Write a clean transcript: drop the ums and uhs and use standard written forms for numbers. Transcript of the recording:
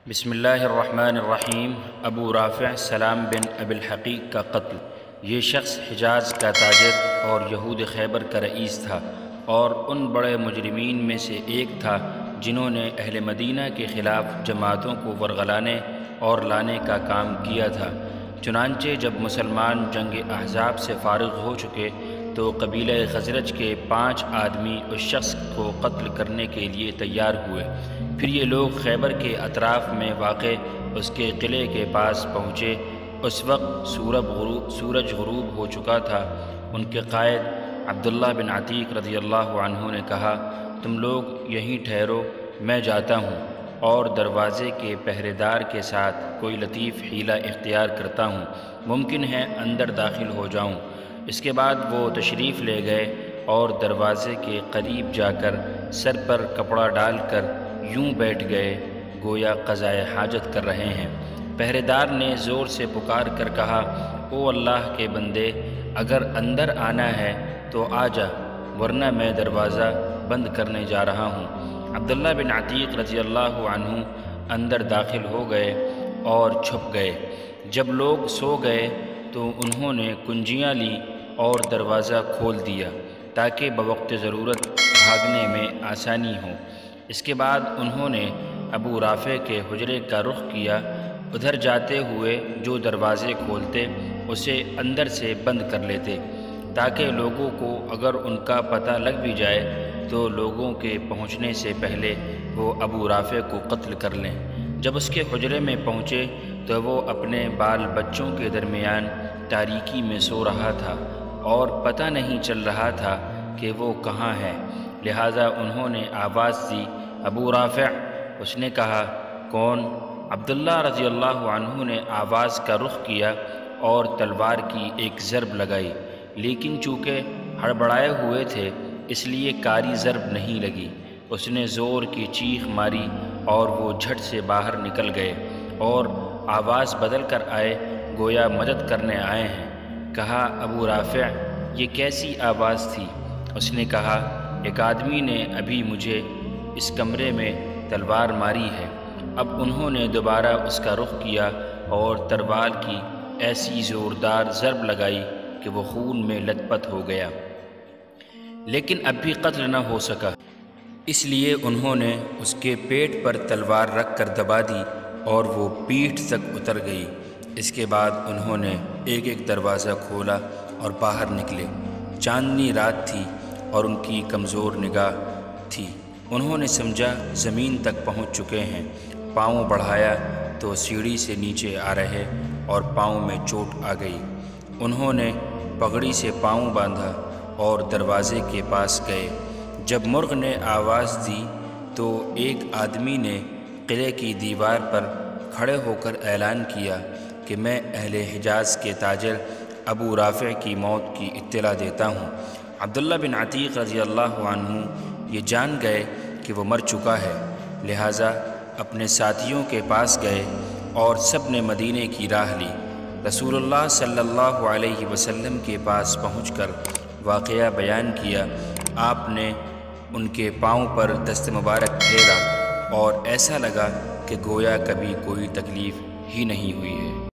بسم اللہ الرحمن الرحیم۔ ابو رافع سلام بن ابی الحقیق کا قتل۔ یہ شخص حجاز کا تاجر اور یہود خیبر کا رئیس تھا اور ان بڑے مجرمین میں سے ایک تھا جنہوں نے اہل مدینہ کے خلاف جماعتوں کو ورغلانے اور لانے کا کام کیا تھا۔ چنانچہ جب مسلمان جنگ احزاب سے فارغ ہو چکے تو قبیلہ خزرج کے 5 آدمی اس شخص کو قتل کرنے کے لیے تیار ہوئے۔ پھر یہ لوگ خیبر کے اطراف میں واقع اس کے قلعے کے پاس پہنچے۔ اس وقت سورج غروب ہو چکا تھا۔ ان کے قائد عبداللہ بن عتیق رضی اللہ عنہ نے کہا، تم لوگ یہیں ٹھہرو، میں جاتا ہوں اور دروازے کے پہرے دار کے ساتھ کوئی لطیف حیلہ اختیار کرتا ہوں، ممکن ہے اندر داخل ہو جاؤں۔ اس کے بعد وہ تشریف لے گئے اور دروازے کے قریب جا کر سر پر کپڑا ڈال کر یوں بیٹھ گئے گویا قضائے حاجت کر رہے ہیں۔ پہرے دار نے زور سے پکار کر کہا، او اللہ کے بندے، اگر اندر آنا ہے تو آ جا، ورنہ میں دروازہ بند کرنے جا رہا ہوں۔ عبداللہ بن عتیق رضی اللہ عنہ اندر داخل ہو گئے اور چھپ گئے۔ جب لوگ سو گئے تو انہوں نے کنجیاں لی اور دروازہ کھول دیا تاکہ بوقت ضرورت بھاگنے میں آسانی ہو۔ اس کے بعد انہوں نے ابو رافع کے حجرے کا رخ کیا۔ ادھر جاتے ہوئے جو دروازے کھولتے اسے اندر سے بند کر لیتے تاکہ لوگوں کو اگر ان کا پتہ لگ بھی جائے تو لوگوں کے پہنچنے سے پہلے وہ ابو رافع کو قتل کر لیں۔ جب اس کے حجرے میں پہنچے تو وہ اپنے بال بچوں کے درمیان تاریکی میں سو رہا تھا اور پتہ نہیں چل رہا تھا کہ وہ کہاں ہے، لہذا انہوں نے آواز دی، ابو رافع۔ اس نے کہا، کون؟ عبداللہ رضی اللہ عنہ نے آواز کا رخ کیا اور تلوار کی ایک ضرب لگائی، لیکن چونکہ ہڑبڑائے ہوئے تھے اس لیے کاری ضرب نہیں لگی۔ اس نے زور کی چیخ ماری اور وہ جھٹ سے باہر نکل گئے اور آواز بدل کر آئے گویا مدد کرنے آئے ہیں۔ کہا، ابو رافع، یہ کیسی آواز تھی؟ اس نے کہا، ایک آدمی نے ابھی مجھے اس کمرے میں تلوار ماری ہے۔ اب انہوں نے دوبارہ اس کا رخ کیا اور تلوار کی ایسی زوردار ضرب لگائی کہ وہ خون میں لت پت ہو گیا، لیکن اب بھی قتل نہ ہو سکا، اس لیے انہوں نے اس کے پیٹ پر تلوار رکھ کر دبا دی اور وہ پیٹھ تک اتر گئی۔ اس کے بعد انہوں نے ایک ایک دروازہ کھولا اور باہر نکلے۔ چاندنی رات تھی اور ان کی کمزور نگاہ تھی۔ انہوں نے سمجھا زمین تک پہنچ چکے ہیں۔ پاؤں بڑھایا تو سیڑھی سے نیچے آ رہے اور پاؤں میں چوٹ آ گئی۔ انہوں نے پگڑی سے پاؤں باندھا اور دروازے کے پاس گئے۔ جب مرغ نے آواز دی تو ایک آدمی نے قلعے کی دیوار پر کھڑے ہو کر اعلان کیا کہ میں اہل حجاز کے تاجر ابو رافع کی موت کی اطلاع دیتا ہوں۔ عبداللہ بن عتیق رضی اللہ عنہ یہ جان گئے کہ وہ مر چکا ہے، لہٰذا اپنے ساتھیوں کے پاس گئے اور سب نے مدینے کی راہ لی۔ رسول اللہ صلی اللہ علیہ وسلم کے پاس پہنچ کر واقعہ بیان کیا۔ آپ نے ان کے پاؤں پر دست مبارک پھیرا اور ایسا لگا کہ گویا کبھی کوئی تکلیف ہی نہیں ہوئی ہے۔